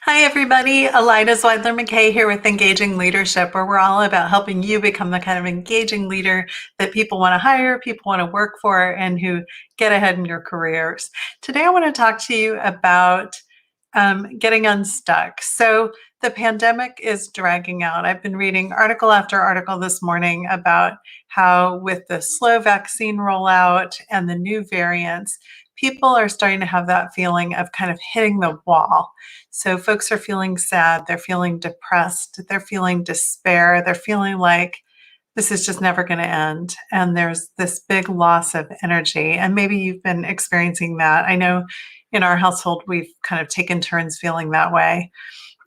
Hi, everybody. Elida Zweidler-McKay here with Engaging Leadership, where we're all about helping you become the kind of engaging leader that people want to hire, people want to work for, and who get ahead in your careers. Today, I want to talk to you about getting unstuck. So the pandemic is dragging out. I've been reading article after article this morning about how with the slow vaccine rollout and the new variants, people are starting to have that feeling of kind of hitting the wall. So folks are feeling sad, they're feeling depressed, they're feeling despair, they're feeling like this is just never going to end. And there's this big loss of energy. And maybe you've been experiencing that. I know in our household, we've kind of taken turns feeling that way.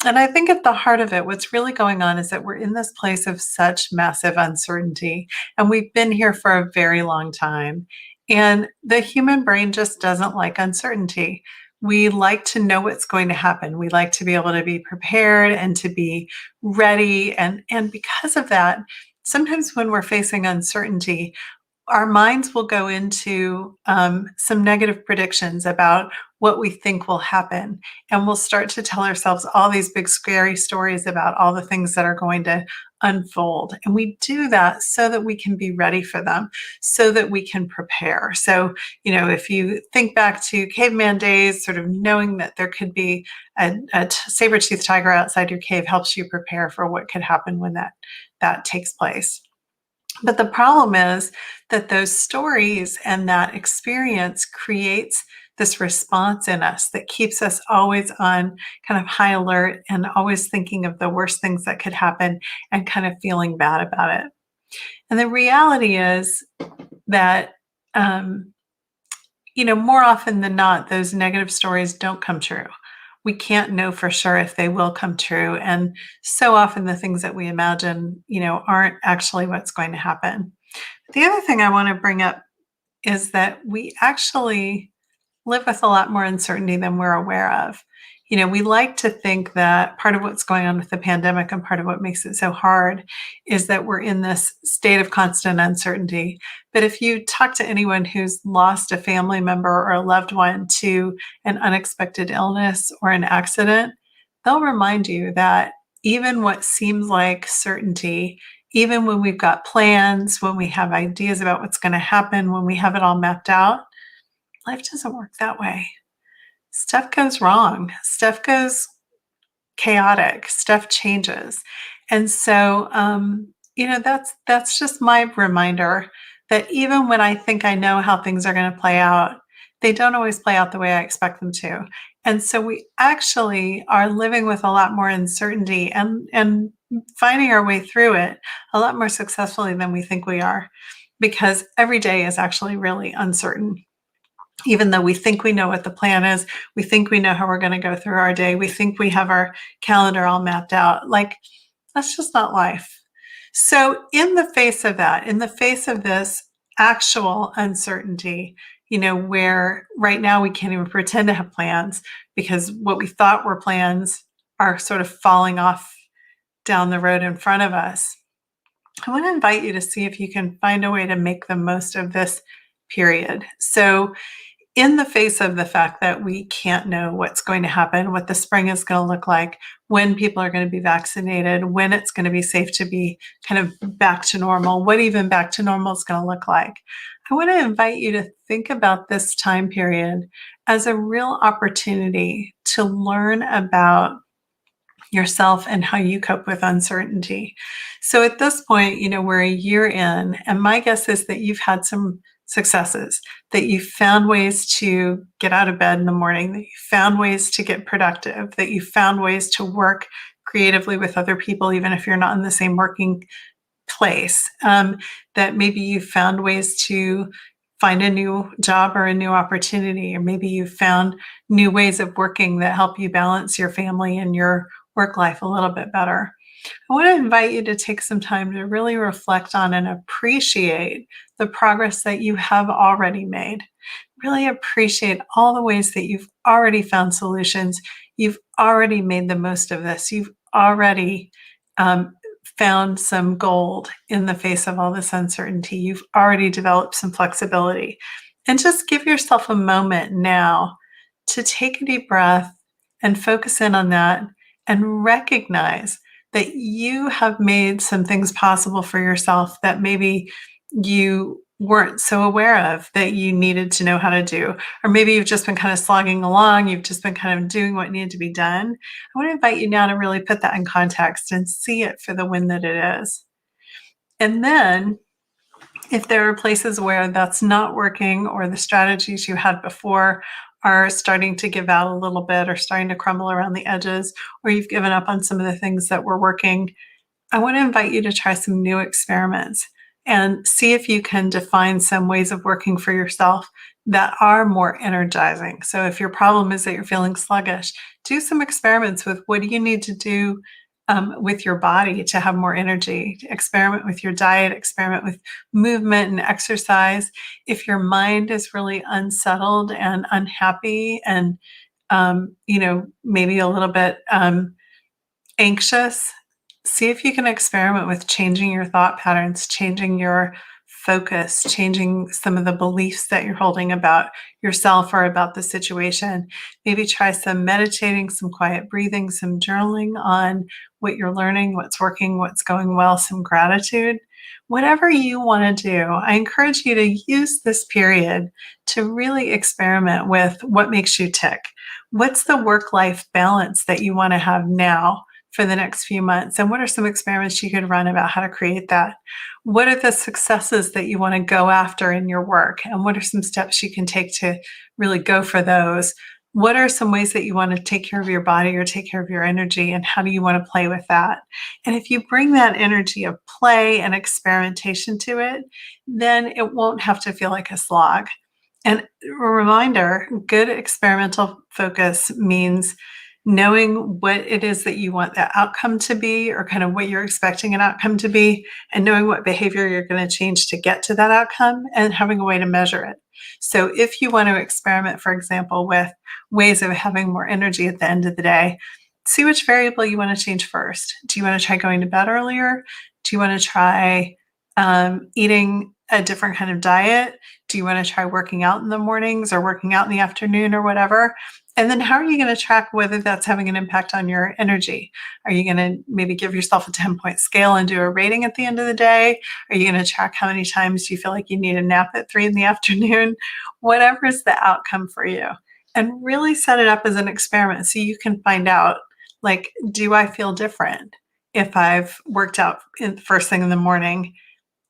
And I think at the heart of it, what's really going on is that we're in this place of such massive uncertainty. And we've been here for a very long time. And the human brain just doesn't like uncertainty. We like to know what's going to happen. We like to be able to be prepared and to be ready. And because of that, sometimes when we're facing uncertainty, our minds will go into some negative predictions about what we think will happen. And we'll start to tell ourselves all these big, scary stories about all the things that are going to unfold. And we do that so that we can be ready for them, so that we can prepare. So, if you think back to caveman days, sort of knowing that there could be a saber-toothed tiger outside your cave helps you prepare for what could happen when that takes place. But the problem is that those stories and that experience creates this response in us that keeps us always on kind of high alert and always thinking of the worst things that could happen and kind of feeling bad about it. And the reality is that, more often than not, those negative stories don't come true. We can't know for sure if they will come true. And so often the things that we imagine, aren't actually what's going to happen. The other thing I want to bring up is that we actually live with a lot more uncertainty than we're aware of. We like to think that part of what's going on with the pandemic and part of what makes it so hard is that we're in this state of constant uncertainty. But if you talk to anyone who's lost a family member or a loved one to an unexpected illness or an accident, they'll remind you that even what seems like certainty, even when we've got plans, when we have ideas about what's going to happen, when we have it all mapped out, life doesn't work that way. Stuff goes wrong, stuff goes chaotic, stuff changes. And so, that's just my reminder that even when I think I know how things are going to play out, they don't always play out the way I expect them to. And so we actually are living with a lot more uncertainty and finding our way through it a lot more successfully than we think we are, because every day is actually really uncertain. Even though we think we know what the plan is, we think we know how we're going to go through our day, we think we have our calendar all mapped out. Like, that's just not life. So in the face of that, in the face of this actual uncertainty, where right now we can't even pretend to have plans because what we thought were plans are sort of falling off down the road in front of us, I want to invite you to see if you can find a way to make the most of this period. So in the face of the fact that we can't know what's going to happen, what the spring is going to look like, when people are going to be vaccinated, when it's going to be safe to be kind of back to normal, what even back to normal is going to look like, I want to invite you to think about this time period as a real opportunity to learn about yourself and how you cope with uncertainty. So at this point, we're a year in, and my guess is that you've had some successes, that you found ways to get out of bed in the morning, that you found ways to get productive, that you found ways to work creatively with other people, even if you're not in the same working place, that maybe you found ways to find a new job or a new opportunity, or maybe you found new ways of working that help you balance your family and your work life a little bit better. I want to invite you to take some time to really reflect on and appreciate the progress that you have already made. Really appreciate all the ways that you've already found solutions. You've already made the most of this. You've already found some gold in the face of all this uncertainty. You've already developed some flexibility. And just give yourself a moment now to take a deep breath and focus in on that and recognize that you have made some things possible for yourself that maybe you weren't so aware of that you needed to know how to do. Or maybe you've just been kind of slogging along, you've just been kind of doing what needed to be done. I want to invite you now to really put that in context and see it for the win that it is. And then if there are places where that's not working or the strategies you had before are starting to give out a little bit or starting to crumble around the edges, or you've given up on some of the things that were working, I want to invite you to try some new experiments and see if you can define some ways of working for yourself that are more energizing. So if your problem is that you're feeling sluggish, do some experiments with what do you need to do with your body to have more energy. Experiment with your diet, experiment with movement and exercise. If your mind is really unsettled and unhappy and maybe a little bit anxious, see if you can experiment with changing your thought patterns, changing your focus, changing some of the beliefs that you're holding about yourself or about the situation. Maybe try some meditating, some quiet breathing, some journaling on what you're learning, what's working, what's going well, some gratitude. Whatever you want to do, I encourage you to use this period to really experiment with what makes you tick. What's the work-life balance that you want to have now for the next few months? And what are some experiments you could run about how to create that? What are the successes that you want to go after in your work? And what are some steps you can take to really go for those? What are some ways that you want to take care of your body or take care of your energy? And how do you want to play with that? And if you bring that energy of play and experimentation to it, then it won't have to feel like a slog. And a reminder, good experimental focus means knowing what it is that you want that outcome to be, or kind of what you're expecting an outcome to be, and knowing what behavior you're going to change to get to that outcome, and having a way to measure it. So if you want to experiment, for example, with ways of having more energy at the end of the day, see which variable you want to change first. Do you want to try going to bed earlier? Do you want to try eating a different kind of diet? Do you want to try working out in the mornings or working out in the afternoon or whatever? And then how are you going to track whether that's having an impact on your energy? Are you going to maybe give yourself a 10-point scale and do a rating at the end of the day? Are you going to track how many times you feel like you need a nap at 3 in the afternoon? Whatever is the outcome for you. And really set it up as an experiment so you can find out, like, do I feel different if I've worked out in first thing in the morning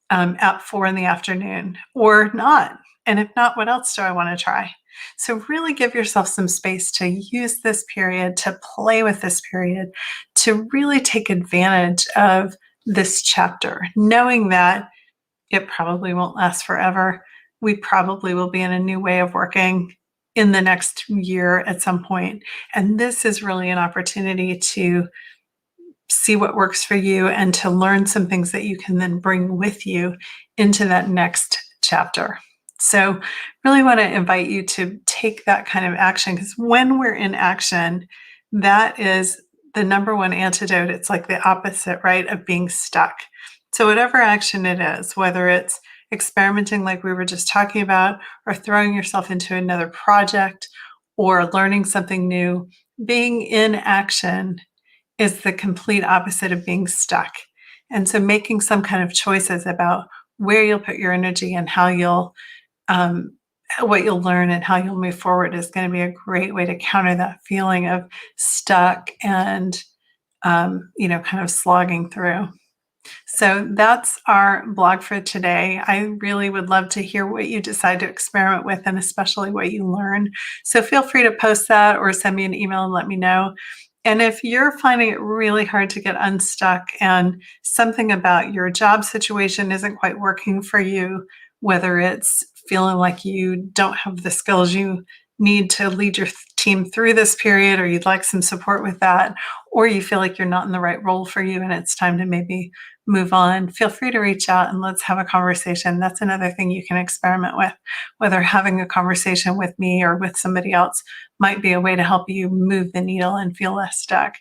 at 4 in the afternoon or not? And if not, what else do I want to try? So really give yourself some space to use this period, to play with this period, to really take advantage of this chapter, knowing that it probably won't last forever. We probably will be in a new way of working in the next year at some point. And this is really an opportunity to see what works for you and to learn some things that you can then bring with you into that next chapter. So really want to invite you to take that kind of action, because when we're in action, that is the number one antidote. It's like the opposite, right, of being stuck. So whatever action it is, whether it's experimenting like we were just talking about, or throwing yourself into another project, or learning something new, being in action is the complete opposite of being stuck. And so making some kind of choices about where you'll put your energy and how you'll what you'll learn and how you'll move forward is going to be a great way to counter that feeling of stuck and kind of slogging through. So that's our blog for today. I really would love to hear what you decide to experiment with, and especially what you learn. So feel free to post that or send me an email and let me know. And if you're finding it really hard to get unstuck and something about your job situation isn't quite working for you, whether it's feeling like you don't have the skills you need to lead your team through this period, or you'd like some support with that, or you feel like you're not in the right role for you and it's time to maybe move on, feel free to reach out and let's have a conversation. That's another thing you can experiment with, whether having a conversation with me or with somebody else might be a way to help you move the needle and feel less stuck.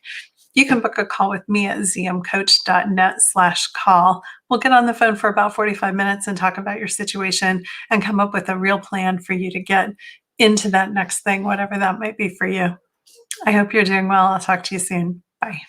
You can book a call with me at zmcoach.net/call. We'll get on the phone for about 45 minutes and talk about your situation and come up with a real plan for you to get into that next thing, whatever that might be for you. I hope you're doing well. I'll talk to you soon. Bye.